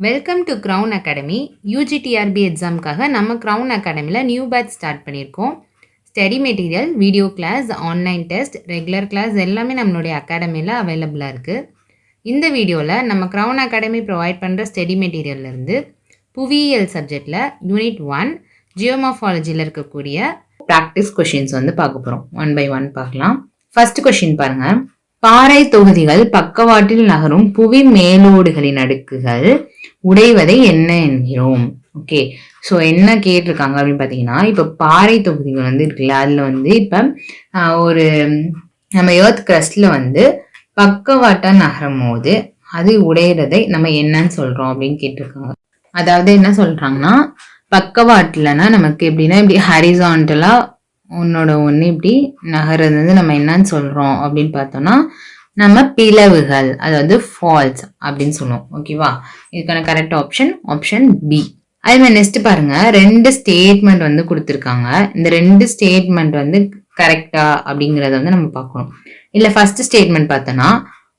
Welcome to crown academy. U G T R B எக்ஸாமுக்காக நம்ம crown அகாடமியில் நியூ பேட்ச் ஸ்டார்ட் பண்ணியிருக்கோம். Study material, video class, online test, regular class எல்லாமே நம்மளுடைய அகாடமியில் அவைலபிளாக இருக்குது. இந்த வீடியோவில் நம்ம க்ரௌன் அகாடமி ப்ரொவைட் பண்ணுற ஸ்டடி மெட்டீரியல்லேருந்து புவியியல் சப்ஜெக்டில் யூனிட் 1 ஜியோமார்ஃபாலஜியில் இருக்கக்கூடிய ப்ராக்டிஸ் கொஷின்ஸ் பார்க்க போகிறோம். 1 by 1 பார்க்கலாம். ஃபர்ஸ்ட் கொஷின் பாருங்கள். பாறை தொகுதிகள் பக்கவாட்டில் நகரும் புவி மேலோடுகளின் அடுக்குகள் உடைவதை என்ன என்கிறோம்? ஓகே, ஸோ என்ன கேட்டிருக்காங்க அப்படின்னு பார்த்தீங்கன்னா, இப்போ பாறை தொகுதிகள் இருக்குல்ல, அதில் இப்போ ஒரு நம்ம எர்த் கிரஸ்டில் பக்கவாட்டாக நகரும் போது அது உடையிறதை நம்ம என்னன்னு சொல்கிறோம் அப்படின்னு கேட்டிருக்காங்க. அதாவது என்ன சொல்கிறாங்கன்னா, பக்கவாட்டில்னா நமக்கு எப்படின்னா இப்படி ஹரிசான்டலாக ஒன்னோட ஒன்று இப்படி நகர்றது நம்ம என்னன்னு சொல்கிறோம் அப்படின்னு பார்த்தோம்னா நம்ம பிளவுகள், அதாவது ஃபால்ஸ் அப்படின்னு சொல்லுவோம். ஓகேவா? இதுக்கான கரெக்ட் ஆப்ஷன் பி. அதே மாதிரி நெக்ஸ்ட் பாருங்க, 2 ஸ்டேட்மெண்ட் கொடுத்துருக்காங்க. இந்த 2 ஸ்டேட்மெண்ட் கரெக்டா அப்படிங்கிறத நம்ம பார்க்கணும். இல்லை ஃபர்ஸ்ட் ஸ்டேட்மெண்ட் பார்த்தோன்னா,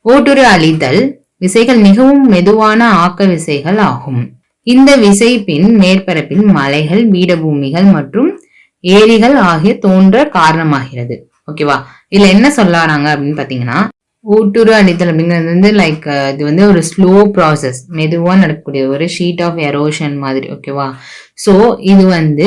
ஓட்டுரு அழிதல் விசைகள் மிகவும் மெதுவான ஆக்க விசைகள் ஆகும். இந்த விசை பின் மேற்பரப்பில் மலைகள், பீடபூமிகள் மற்றும் ஏரிகள் ஆகிய தோன்ற காரணமாகிறது. ஓகேவா? இதுல என்ன சொல்ல வராங்க அப்படின்னு பாத்தீங்கன்னா, ஊட்டுரு அழித்தல் அப்படிங்கிறது லைக் இது ஒரு ஸ்லோ ப்ராசஸ், மெதுவா நடக்கக்கூடிய ஒரு ஷீட் ஆஃப் எரோஷன் மாதிரி. ஓகேவா? ஸோ இது இந்த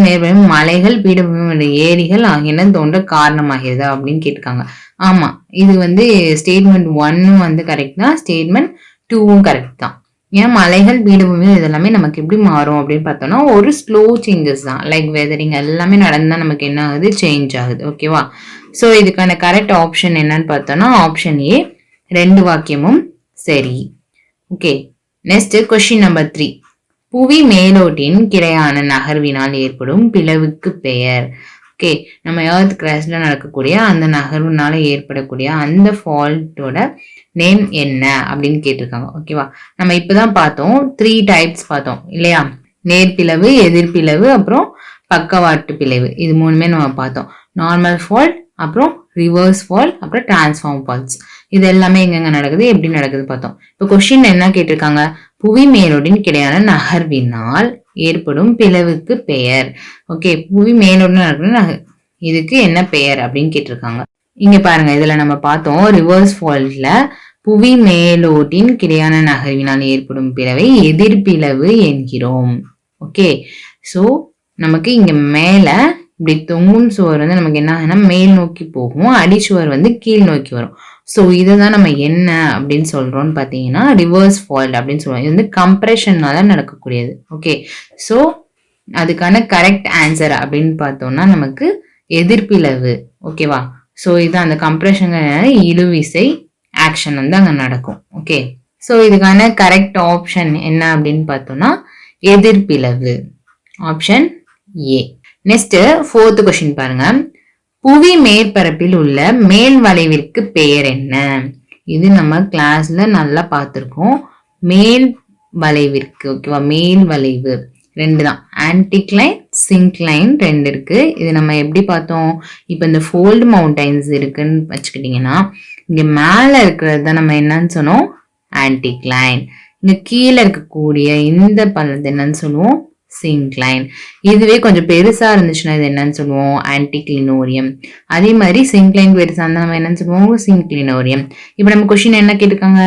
மேற்பரப்பு மலைகள், பீடபூமி, ஏரிகள் ஆகியன தோன்ற காரணமாகிறது அப்படின்னு கேட்டிருக்காங்க. ஆமா, இது ஸ்டேட்மெண்ட் 1 கரெக்ட் தான், ஸ்டேட்மெண்ட் 2 கரெக்ட் தான். ஏன் மலைகள், பீடபூமி இதெல்லாமே நமக்கு எப்படி மாறும் அப்படின்னு பார்த்தோம்னா ஒரு ஸ்லோ சேஞ்சஸ் தான். லைக் வெதரிங் எல்லாமே நடந்தா நமக்கு என்ன ஆகுது, சேஞ்ச் ஆகுது. ஓகேவா? ஸோ இதுக்கான கரெக்ட் ஆப்ஷன் என்னன்னு பார்த்தோம்னா ஆப்ஷன் ஏ, 2 வாக்கியமும் சரி. Okay, next question number 3. புவி மேலோட்டின் கிடையான நகர்வினால் ஏற்படும் பிளவுக்கு பெயர். ஓகே, நம்ம எர்த் கிராஸ்ல நடக்கக்கூடிய அந்த நகர்வுனால ஏற்படக்கூடிய அந்த ஃபால்ட்டோட நேம் என்ன அப்படின்னு கேட்டிருக்காங்க. ஓகேவா? நம்ம இப்பதான் பார்த்தோம் 3 டைப்ஸ் பார்த்தோம் இல்லையா? நேர்பிளவு, எதிர்பிளவு, அப்புறம் பக்கவாட்டு பிளவு. இது 3மே நம்ம பார்த்தோம். நார்மல் ஃபால்ட், அப்புறம் ரிவர்ஸ் ஃபால்ட், அப்புறம் டிரான்ஸ்ஃபார்ம் ஃபால்ட்ஸ். இது எல்லாமே எங்கெங்க நடக்குது, எப்படி நடக்குது பார்த்தோம். இப்போ கொஸ்டின் என்ன கேட்டிருக்காங்க, புவி மேலோடின் கிடையான நகர்வினால் ஏற்படும் பிளவுக்கு பெயர். ஓகே, புவி மேலோடு நடக்கிற இதுக்கு என்ன பெயர் அப்படின்னு கேட்டிருக்காங்க. இங்க பாருங்க, இதுல நம்ம பார்த்தோம் ரிவர்ஸ் ஃபால்ட்ல புவி மேலோட்டின் கிடையான நகர்வினால் ஏற்படும் பிளவை எதிர்பிளவு என்கிறோம். ஓகே, ஸோ நமக்கு இங்க மேல இப்படி தொங்கும் சுவர் நமக்கு என்ன ஆகுதுன்னா மேல் நோக்கி போகும், அடிச்சுவர் கீழ் நோக்கி வரும். ஸோ இதை தான் நம்ம என்ன அப்படின்னு சொல்றோம்னு பார்த்தீங்கன்னா ரிவர்ஸ் ஃபால்ட் அப்படின்னு சொல்லுவோம். இது கம்ப்ரெஷனால நடக்கக்கூடியது. ஓகே, ஸோ அதுக்கான கரெக்ட் ஆன்சர் அப்படின்னு பார்த்தோம்னா நமக்கு எதிர்பிளவு. ஓகேவா? ஸோ இது அந்த கம்ப்ரெஷன் இழுவிசை ஆக்ஷன் அங்க நடக்கும். ஓகே, ஸோ இதுக்கான கரெக்ட் ஆப்ஷன் என்ன அப்படின்னு பார்த்தோம்னா எதிர்பிளவு, option A. Next 4th question பாருங்க. புவி மேற்பரப்பில் உள்ள மேல் வளைவிற்கு பெயர் என்ன? இது நம்ம கிளாஸ்ல நல்லா பார்த்துருக்கோம். மேல் வளைவிற்கு, ஓகேவா? மேல் வளைவு 2 தான், ஆன்டிக்ளைன், சிங்க்ளைன் 2 இருக்கு. இது நம்ம எப்படி பார்த்தோம், இப்போ இந்த ஃபோல்டு மவுண்டைன்ஸ் இருக்குன்னு வச்சுக்கிட்டீங்கன்னா இங்க மேல இருக்கிறது தான் நம்ம என்னன்னு சொன்னோம், ஆன்டிக்ளைன். இங்க கீழே இருக்கக்கூடிய இந்த பள்ளத்தை என்னன்னு சொல்லுவோம், சிங்க்ளைன். இதுவே கொஞ்சம் பெருசா இருந்துச்சுன்னா இது என்னன்னு சொல்லுவோம், ஆன்டிக்ளினோரியம். அதே மாதிரி சிங்க்ளைன் பெருசா இருந்தா நம்ம என்னன்னு சொல்லுவோம், சிங்க்ளினோரியம். இப்போ நம்ம கொஸ்டின் என்ன கேட்டிருக்காங்க,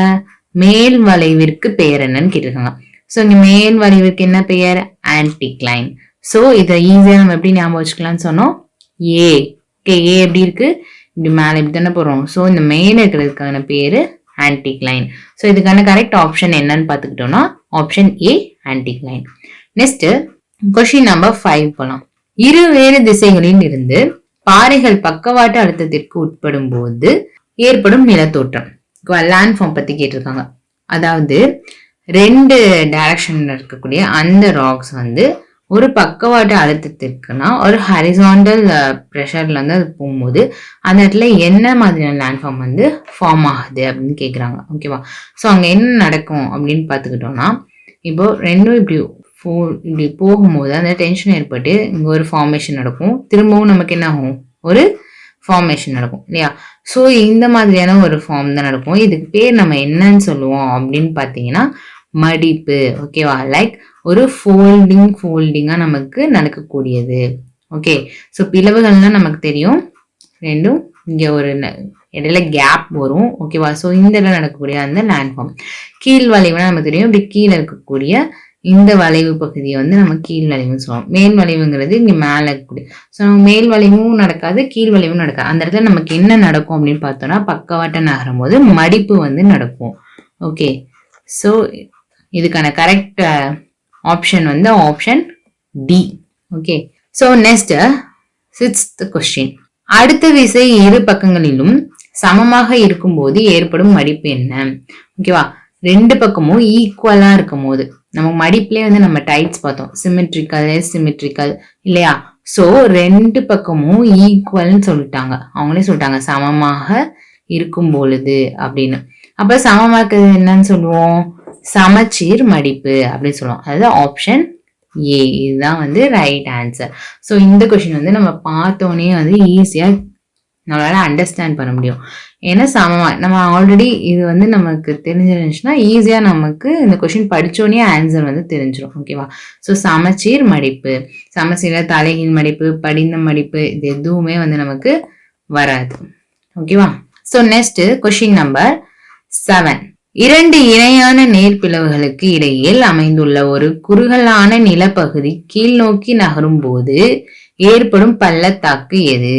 மேல் வளைவிற்கு பெயர் என்னன்னு கேட்டிருக்காங்க. ஸோ இங்க மேல் வளைவிற்கு என்ன பெயர், ஆன்டிக்ளைன். ஸோ இதை ஈஸியா நம்ம எப்படி ஞாபகம் வச்சுக்கலாம்னு சொன்னோம், ஏ. ஓகே, ஏ எப்படி இருக்கு, இப்படி மேலே இப்படி தானே போறோம். ஸோ இந்த மேல இருக்கிறதுக்கான பேரு ஆன்டிக்ளைன். ஸோ இதுக்கான கரெக்ட் ஆப்ஷன் என்னன்னு பார்த்துக்கிட்டோம்னா option A, anticline. Next question number 5 போலாம். இருவேறு திசைகளில் இருந்து பாறைகள் பக்கவாட்டு அழுத்தத்திற்கு உட்படும் போது ஏற்படும் நிலத்தோற்றம், லேண்ட் ஃபார்ம் பத்தி கேட்டிருக்காங்க. அதாவது 2 டைரக்ஷன்ல இருக்கக்கூடிய அந்த ராக்ஸ் ஒரு பக்கவாட்டு அழுத்தத்திற்குனா ஒரு ஹரிசாண்டல் ப்ரெஷர்ல அது போகும்போது அந்த இடத்துல என்ன மாதிரியான லேண்ட் ஃபார்ம் ஃபார்ம் ஆகுது அப்படின்னு கேட்குறாங்க. ஓகேவா? ஸோ அங்க என்ன நடக்கும் அப்படின்னு பார்த்துக்கிட்டோம்னா, இப்போ 2 இப்படி போகும்போது அந்த டென்ஷன் ஏற்பட்டு இங்க ஒரு ஃபார்மேஷன் நடக்கும், திரும்பவும் நமக்கு என்ன ஆகும், ஒரு ஃபார்மேஷன் நடக்கும் இல்லையா? ஸோ இந்த மாதிரியான ஒரு ஃபார்ம் தான் நடக்கும். இதுக்கு பேர் நம்ம என்னன்னு சொல்லுவோம் அப்படின்னு பார்த்தீங்கன்னா மடிப்பு. ஓகேவா? லைக் ஒரு ஃபோல்டிங்கா நமக்கு நடக்கக்கூடியது. ஓகே. ஸோ பிளவுகள்னா நமக்கு தெரியும். ரெண்டும் இங்க ஒரு இடையில கேப் வரும். ஓகேவா? ஸோ இந்த இடம் நடக்கக்கூடிய அந்த லேண்ட் ஃபார்ம். கீழ் வளைவுனா நமக்கு தெரியும். இப்படி கீழே இருக்கக்கூடிய இந்த வளைவு பகுதியை வந்து நம்ம கீழ் வளைவுன்னு சொல்லுவோம். மேல் வளைவுங்கிறது இங்க மேல இருக்கக்கூடிய. ஸோ மேல் வளைவும் நடக்காது, கீழ் வளைவும் நடக்காது. அந்த இடத்துல நமக்கு என்ன நடக்கும் அப்படின்னு பார்த்தோம்னா பக்கவாட்ட நகரும் போது மடிப்பு வந்து நடக்கும். ஓகே. ஸோ இதுக்கான கரெக்ட் ஆப்ஷன் வந்து option D. Okay. So next 6th question. அடுத்த விசை இரு பக்கங்களிலும் சமமாக இருக்கும்போது ஏற்படும் மடிப்பு என்ன? ஓகேவா? ரெண்டு பக்கமும் ஈக்குவலா இருக்கும் போது நம்ம மடிப்புலயே வந்து நம்ம டைப்ஸ் பார்த்தோம். சிமெட்ரிக்கல் இல்லையா? சோ ரெண்டு பக்கமும் ஈக்குவல்னு சொல்லிட்டாங்க. அவங்களே சொல்லிட்டாங்க சமமாக இருக்கும் பொழுது அப்படின்னு. அப்ப சமமாக்குறது என்னன்னு சொல்லுவோம்? சமச்சீர் மடிப்பு அப்படின்னு சொல்லுவோம். அதாவது ஆப்ஷன் ஏ. இதுதான் வந்து ரைட் ஆன்சர். ஸோ இந்த கொஸ்டின் வந்து நம்ம பார்த்தோன்னே வந்து ஈஸியா நம்மளால அண்டர்ஸ்டாண்ட் பண்ண முடியும். ஏன்னா சமமா நம்ம ஆல்ரெடி இது வந்து நமக்கு தெரிஞ்சிருந்துச்சுன்னா ஈஸியா நமக்கு இந்த கொஸ்டின் படிச்சோடனே ஆன்சர் வந்து தெரிஞ்சிடும். ஓகேவா? ஸோ சமச்சீர் மடிப்பு, சமச்சீர தலைகீழ் மடிப்பு, படிந்த மடிப்பு இது எதுவுமே வந்து நமக்கு வராது. ஓகேவா? So next question number 7. இரண்டு இணையான நேர்பிளவுகளுக்கு இடையில் அமைந்துள்ள ஒரு குறுகலான நிலப்பகுதி கீழ் நோக்கி நகரும் போது ஏற்படும் பள்ளத்தாக்கு எது?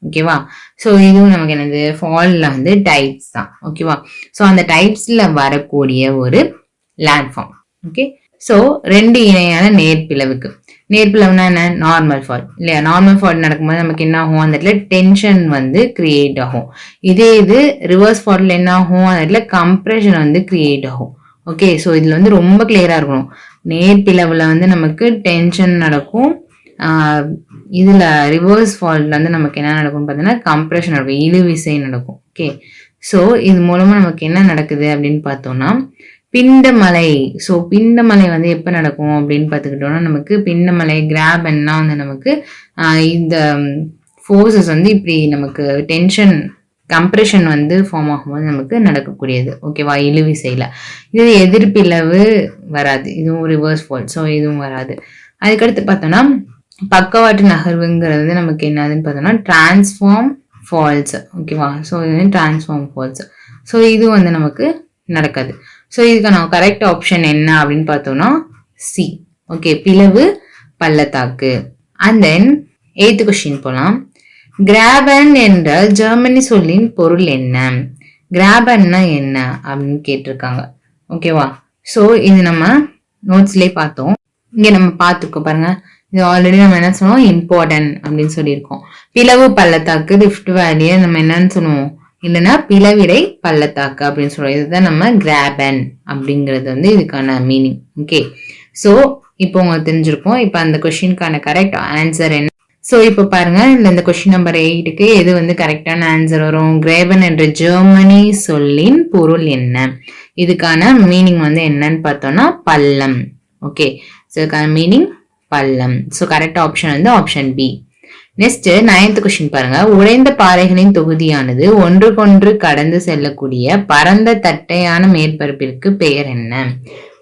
ஓகேவா? ஸோ இதுவும் நமக்கு என்னது ஃபால்ல வந்து டைப்ஸ் தான். ஓகேவா? ஸோ அந்த டைப்ஸ்ல வரக்கூடிய ஒரு லேண்ட்ஃபார்ம். ஓகே. ஸோ ரெண்டு இணையான நேர்பிளவுனா என்ன? நார்மல் ஃபால் இல்லையா? நார்மல் ஃபால் நடக்கும்போது நமக்கு என்ன ஆகும்? அந்த இடத்துல டென்ஷன் வந்து கிரியேட் ஆகும். இது ரிவர்ஸ் ஃபால்ல என்ன ஆகும்? அந்த இடத்துல கம்ப்ரெஷன் வந்து கிரியேட் ஆகும். ஓகே. ஸோ இதுல வந்து ரொம்ப கிளியரா இருக்கணும். நேர்பிளவுல வந்து நமக்கு டென்ஷன் நடக்கும். இதுல ரிவர்ஸ் ஃபால்ட்ல வந்து நமக்கு என்ன நடக்கும் பார்த்தீங்கன்னா கம்ப்ரெஷன் நடக்கும், இழுவிசை நடக்கும். ஓகே. ஸோ இது மூலமா நமக்கு என்ன நடக்குது அப்படின்னு பார்த்தோம்னா பிண்டமலை. ஸோ பிண்டமலை வந்து எப்போ நடக்கும் அப்படின்னு பார்த்துக்கிட்டோம்னா நமக்கு பிண்டமலை கிராபன்னா வந்து நமக்கு இந்த ஃபோர்ஸஸ் வந்து இப்படி நமக்கு டென்ஷன் கம்ப்ரெஷன் வந்து ஃபார்ம் ஆகும்போது நமக்கு நடக்கக்கூடியது. ஓகேவா? இழுவிசையில இது எதிர்ப்பிளவு வராது, இதுவும் ரிவர்ஸ் ஃபால். ஸோ இதுவும் வராது. அதுக்கடுத்து பார்த்தோம்னா பக்கவாட்டு நகர்வுங்கிறது நமக்கு என்னதுன்னு பார்த்தோம்னா டிரான்ஸ்ஃபார்ம் ஃபால்ஸ். ஓகேவா? ஸோ இது டிரான்ஸ்ஃபார்ம் ஃபால்ஸ். ஸோ இது வந்து நமக்கு நடக்காது. ஸோ இதுக்கான கரெக்ட் ஆப்ஷன் என்ன அப்படின்னு பார்த்தோம்னா சி. ஓகே. பிளவு பள்ளத்தாக்கு. அண்ட் தென் 8th கொஸ்டின் போலாம். கிராபன் என்ற ஜெர்மனி சொல்லின் பொருள் என்ன? கிராபன்னா என்ன அப்படின்னு கேட்டிருக்காங்க. ஓகேவா? ஸோ இது நம்ம நோட்ஸ்லேயே பார்த்தோம். இங்க நம்ம பார்த்துருக்கோம் பாருங்க. இது ஆல்ரெடி நம்ம என்ன சொல்லுவோம்? இம்பார்ட்டன்ட் அப்படின்னு சொல்லியிருக்கோம். பிளவு பள்ளத்தாக்கு ரிஃப்ட் வேலியை நம்ம என்னன்னு சொல்லுவோம்? இல்லைன்னா பிளவிடை பள்ளத்தாக்கு அப்படின்னு சொல்லுவோம். இதுதான் நம்ம கிராபன் அப்படிங்கிறது வந்து இதுக்கான மீனிங். ஓகே. ஸோ இப்போ உங்களுக்கு தெரிஞ்சிருக்கும். இப்போ அந்த கொஸ்டினுக்கான கரெக்ட் ஆன்சர் என்ன? ஸோ இப்போ பாருங்க, இந்த கொஸ்டின் நம்பர் 8க்கு எது வந்து கரெக்டான ஆன்சர் வரும்? கிரேபன் என்ற ஜெர்மனி சொல்லின் பொருள் என்ன? இதுக்கான மீனிங் வந்து என்னன்னு பார்த்தோம்னா பள்ளம். ஓகே. ஸோ இதுக்கான மீனிங் பள்ளம். ஸோ கரெக்ட் ஆப்ஷன் வந்து option B. Next 9th question பாருங்க. உடைந்த பாறைகளின் தொகுதியானது ஒன்றுக்கொன்று கடந்து செல்லக்கூடிய பரந்த தட்டையான மேற்பரப்பிற்கு பெயர் என்ன?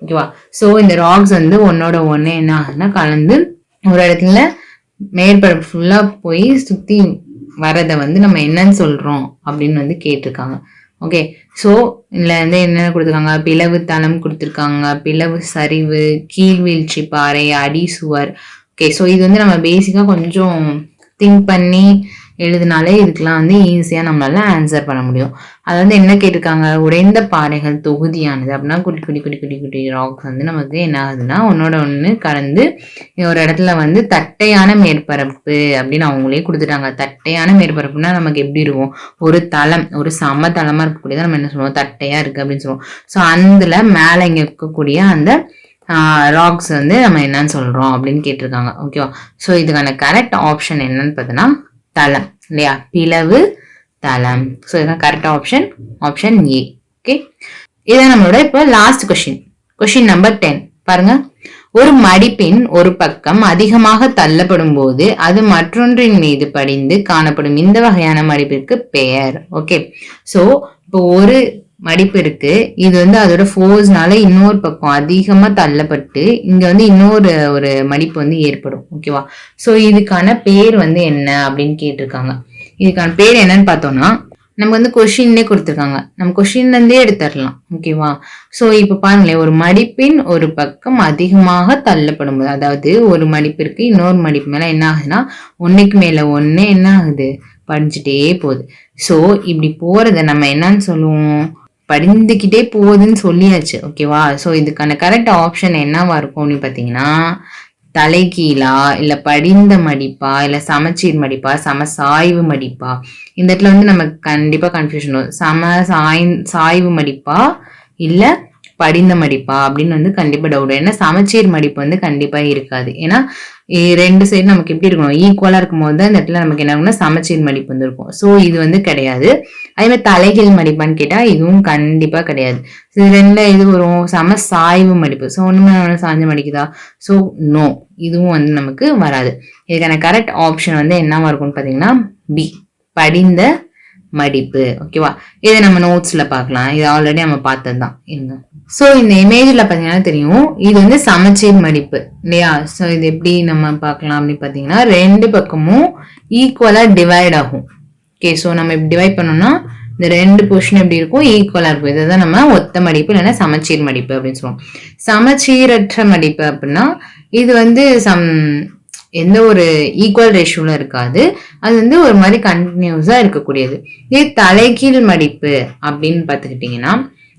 ஓகேவா? ஸோ இந்த ராக்ஸ் வந்து ஒன்னோட ஒன்னு என்ன ஆகுதுன்னா கலந்து ஒரு இடத்துல மேற்பரப்பு ஃபுல்லா போய் சுத்தி வரதை வந்து நம்ம என்னன்னு சொல்றோம் அப்படின்னு வந்து கேட்டிருக்காங்க. ஓகே. ஸோ இதுல வந்து என்னென்ன கொடுத்துருக்காங்க? பிளவு தளம் கொடுத்துருக்காங்க, பிளவு சரிவு, கீழ்வீழ்ச்சி பாறை, அடி சுவர். ஓகே. ஸோ இது வந்து நம்ம பேசிக்கா கொஞ்சம் திங்க் பண்ணி எழுதினாலே இதுக்கெல்லாம் வந்து ஈஸியா நம்மளால ஆன்சர் பண்ண முடியும். அது வந்து என்ன கேட்டிருக்காங்க? உடைந்த பாறைகள் தொகுதியானது அப்படின்னா குட்டி குட்டி குட்டி குட்டி குட்டி ராக்ஸ் வந்து நமக்கு என்ன ஆகுதுன்னா ஒன்னோட ஒன்று கலந்து ஒரு இடத்துல வந்து தட்டையான மேற்பரப்பு அப்படின்னு அவங்களே கொடுத்துட்டாங்க. தட்டையான மேற்பரப்புனா நமக்கு எப்படி இருக்கும்? ஒரு தளம், ஒரு சம தளமா இருக்கக்கூடியதான் நம்ம என்ன சொல்லுவோம்? தட்டையா இருக்கு அப்படின்னு சொல்லுவோம். ஸோ அதுல மேல இங்க இருக்கக்கூடிய அந்த ராக்ஸ் வந்து நம்ம என்னன்னு சொல்றோம் அப்படின்னு கேட்டிருக்காங்க. ஓகேவா? ஸோ இதுக்கான கரெக்ட் ஆப்ஷன் என்னன்னு பார்த்தோன்னா தளம் இல்லையா? பிளவு தளம். ஸோ இதுதான் correct option option A. Okay. இதான் நம்மளோட இப்போ லாஸ்ட் கொஸ்டின் நம்பர் 10 பாருங்க. ஒரு மடிப்பின் ஒரு பக்கம் அதிகமாக தள்ளப்படும் போது அது மற்றொன்றின் மீது படிந்து காணப்படும் இந்த வகையான மடிப்பிற்கு பெயர். ஓகே. ஸோ இப்போ ஒரு மடிப்பு இருக்கு. இது வந்து அதோட ஃபோர்ஸ்னால இன்னொரு பக்கம் அதிகமா தள்ளப்பட்டு இங்க வந்து இன்னொரு ஒரு மடிப்பு வந்து ஏற்படும். ஓகேவா? ஸோ இதுக்கான பேர் வந்து என்ன அப்படின்னு கேட்டிருக்காங்க. இதுக்கான பேர் என்னன்னு பார்த்தோம்னா நமக்கு வந்து கொஷின்லே கொடுத்துருக்காங்க. நம்ம கொஷின்ல இருந்தே எடுத்துடலாம். ஓகேவா? ஸோ இப்போ பாருங்களேன், ஒரு மடிப்பின் ஒரு பக்கம் அதிகமாக தள்ளப்படும் போது, அதாவது ஒரு மடிப்பிற்கு இன்னொரு மடிப்பு மேல என்ன ஆகுதுன்னா ஒன்னுக்கு மேல ஒண்ணு என்ன ஆகுது, படிஞ்சுட்டே போகுது. ஸோ இப்படி போறத நம்ம என்னன்னு சொல்லுவோம், படிந்துக்கிட்டே போகுதுன்னு சொல்லியாச்சு. ஓகேவா? ஸோ இதுக்கான கரெக்ட் ஆப்ஷன் என்னவா இருக்கும் அப்படின்னு பார்த்தீங்கன்னா, தலைகீழா இல்ல படிந்த மடிப்பா இல்ல சமச்சீர் மடிப்பா சமசாய்வு மடிப்பா, இந்த இடத்துல வந்து நமக்கு கண்டிப்பா கன்ஃபியூஷன் வரும். சாய்வு மடிப்பா இல்ல படிந்த மடிப்பா அப்படின்னு வந்து கண்டிப்பா டவுட். ஏன்னா சமச்சீர் மடிப்பு வந்து கண்டிப்பா இருக்காது. ஏன்னா ரெண்டு சைடு நமக்கு எப்படி இருக்கணும், ஈக்குவலா இருக்கும் போது தான் இந்த இடத்துல நமக்கு என்ன ஆகும்னா சமச்சீர் மடிப்பு வந்து இருக்கும். ஸோ இது வந்து கிடையாது. அதே மாதிரி தலைகீழ் மடிப்பான்னு கேட்டா இதுவும் கண்டிப்பா கிடையாது. இது ரெண்டுல இது வரும் சம சாய்வு மடிப்பு. ஸோ ஒண்ணுமே சாய்ஞ்ச மடிக்குதா? ஸோ நோ, இதுவும் வந்து நமக்கு வராது. இதுக்கான கரெக்ட் ஆப்ஷன் வந்து என்னவா இருக்கும்னு பாத்தீங்கன்னா பி, படிந்த மடிப்பு. ஓகேவா? இதை நம்ம நோட்ஸ்ல பார்க்கலாம். இது ஆல்ரெடி நம்ம பார்த்ததுதான். இருங்க. ஸோ இந்த இமேஜ்ல பாத்தீங்கன்னா தெரியும், இது வந்து சமச்சீர் மடிப்பு இல்லையா? ஸோ இது எப்படி நம்ம பார்க்கலாம் அப்படின்னு பாத்தீங்கன்னா ரெண்டு பக்கமும் ஈக்குவலா டிவைட் ஆகும். ஓகே, ஸோ நம்ம இப்படி டிவைட் பண்ணோம்னா இந்த ரெண்டு பொசிஷன் எப்படி இருக்கும், ஈக்குவலா இருக்கும். இதுதான் நம்ம ஒத்த மடிப்பு இல்லைன்னா சமச்சீர் மடிப்பு அப்படின்னு சொல்லுவோம். சமச்சீரற்ற மடிப்பு அப்படின்னா இது வந்து எந்த ஒரு ஈக்குவல் ரேஷியோல இருக்காது. அது வந்து ஒரு மாதிரி கண்டினியூஸா இருக்கக்கூடியது. இது தலைகீழ் மடிப்பு அப்படின்னு பார்த்துக்கிட்டீங்கன்னா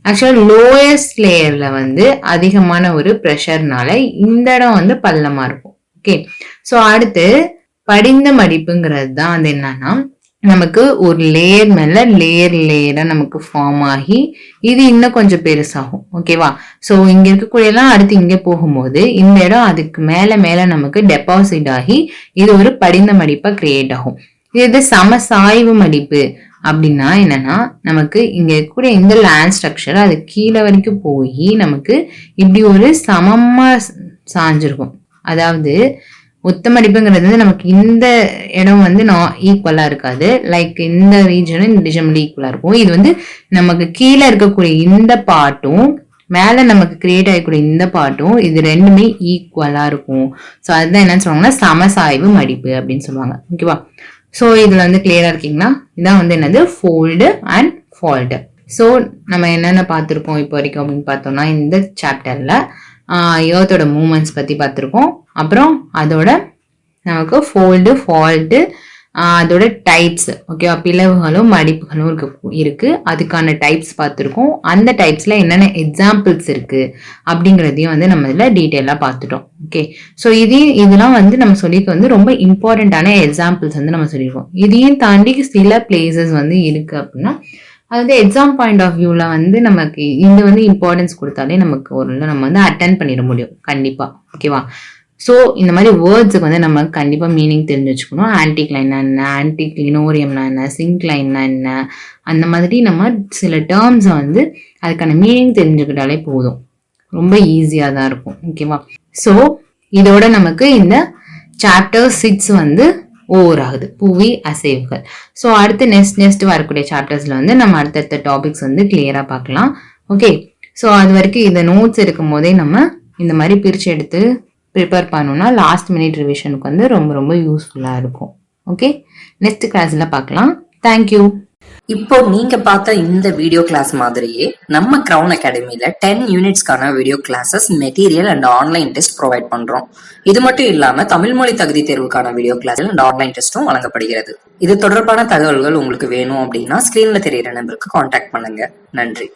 ஆக்சுவலா லோயஸ்ட் லேயர்ல வந்து அதிகமான ஒரு ப்ரெஷர்னால இந்த இடம் வந்து பள்ளமா இருக்கும். ஓகே, ஸோ அடுத்து படிந்த மடிப்புங்கிறது தான் அது என்னன்னா நமக்கு ஒரு லேயர் மேல லேயரா நமக்கு ஃபார்ம் ஆகி இது இன்னும் கொஞ்சம் பெருசாகும். ஓகேவா? ஸோ இங்க இருக்கக்கூடியலாம் அடுத்து இங்க போகும்போது இந்த இடம் அதுக்கு மேல நமக்கு டெபாசிட் ஆகி இது ஒரு படிந்த மடிப்பா கிரியேட் ஆகும். இது சமசாய்வு மடிப்பு அப்படின்னா என்னன்னா நமக்கு இங்க இருக்கக்கூடிய இந்த லேண்ட் ஸ்ட்ரக்சர் அது கீழே வரைக்கும் போய் நமக்கு இப்படி ஒரு சமமா சாஞ்சிருக்கும். அதாவது ஒத்த மடிப்புங்கிறது வந்து நமக்கு இந்த இடம் வந்து ஈக்குவலா இருக்காது. லைக் இந்த ரீஜனும் இந்த ரீஜன் ஈக்குவலா இருக்கும். இது வந்து நமக்கு கீழே இருக்கக்கூடிய இந்த பாட்டும் மேல நமக்கு கிரியேட் ஆகக்கூடிய இந்த பாட்டும் இது ரெண்டுமே ஈக்குவலா இருக்கும். ஸோ அதுதான் என்னன்னு சொல்லுவாங்கன்னா சமசாய்வு மடிப்பு அப்படின்னு சொல்லுவாங்க. ஓகேவா? ஸோ இதுல வந்து கிளியரா இருக்கீங்களா? இதான் வந்து என்னது ஃபோல்டு அண்ட் ஃபால்டு. ஸோ நம்ம என்னென்ன பார்த்துருக்கோம் இப்போ வரைக்கும் அப்படின்னு பார்த்தோம்னா இந்த சாப்டர்ல எர்த்தோட மூமெண்ட்ஸ் பத்தி பார்த்துருக்கோம். அப்புறம் அதோட நமக்கு ஃபோல்டு ஃபால்ட்டு அதோட டைப்ஸ், ஓகேவா, பிளவுகளும் மடிப்புகளும் இருக்கு. அதுக்கான டைப்ஸ் பார்த்துருக்கோம். அந்த டைப்ஸ்ல என்னென்ன எக்ஸாம்பிள்ஸ் இருக்கு அப்படிங்கிறதையும் வந்து நம்ம இதுல டீட்டெயிலா பார்த்துட்டோம். ஓகே, ஸோ இதெல்லாம் வந்து நம்ம சொல்லிக்க வந்து ரொம்ப இம்பார்ட்டன்டான எக்ஸாம்பிள்ஸ் வந்து நம்ம சொல்லியிருக்கோம். இதையும் தாண்டி சில பிளேசஸ் வந்து இருக்கு அப்படின்னா அது வந்து எக்ஸாம் பாயிண்ட் ஆஃப் வியூல வந்து நமக்கு இந்த வந்து இம்பார்ட்டன்ஸ் கொடுத்தாலே நமக்கு ஒரு நம்ம வந்து அட்டன் பண்ணிட முடியும் கண்டிப்பா. ஓகேவா? ஸோ இந்த மாதிரி வேர்ட்ஸுக்கு வந்து நம்ம கண்டிப்பாக மீனிங் தெரிஞ்சு வச்சுக்கணும். ஆன்டிக் லைன்னா என்ன, ஆன்டிக் லினோரியம்னா என்ன, சிங்க் லைன்னா என்ன, அந்த மாதிரி நம்ம சில டேர்ம்ஸை வந்து அதுக்கான மீனிங் தெரிஞ்சுக்கிட்டாலே போதும். ரொம்ப ஈஸியாக தான் இருக்கும். ஓகேவா? ஸோ இதோட நமக்கு இந்த சாப்டர் 6 வந்து ஓவர் ஆகுது, புவி அசைவுகள். ஸோ அடுத்து நெக்ஸ்ட் வரக்கூடிய சாப்டர்ஸ்ல வந்து நம்ம அடுத்தடுத்த டாபிக்ஸ் வந்து கிளியரா பார்க்கலாம். ஓகே, ஸோ அது வரைக்கும் இந்த நோட்ஸ் எடுக்கும் போதே நம்ம இந்த மாதிரி பிரிச்சு எடுத்து ப்ரிப்பேர் பண்ணோம்னா லாஸ்ட் மினிட் ரிவிஷனுக்கு வந்து ரொம்ப ரொம்ப யூஸ்ஃபுல்லாக இருக்கும். ஓகே, நெக்ஸ்ட் கிளாஸ்ல பார்க்கலாம். தேங்க்யூ. இப்போ நீங்க பார்த்த இந்த வீடியோ கிளாஸ் மாதிரியே நம்ம கிரவுன் அகாடமியில 10 யூனிட்ஸ்க்கான video classes, material and online test provide பண்றோம். இது மட்டும் இல்லாம தமிழ் மொழி தகுதி தேர்வுக்கான வீடியோ கிளாஸ் அண்ட் ஆன்லைன் டெஸ்டும் வழங்கப்படுகிறது. இது தொடர்பான தகவல்கள் உங்களுக்கு வேணும் அப்படின்னா ஸ்கிரீன்ல தெரியுற நம்பருக்கு கான்டாக்ட் பண்ணுங்க. நன்றி.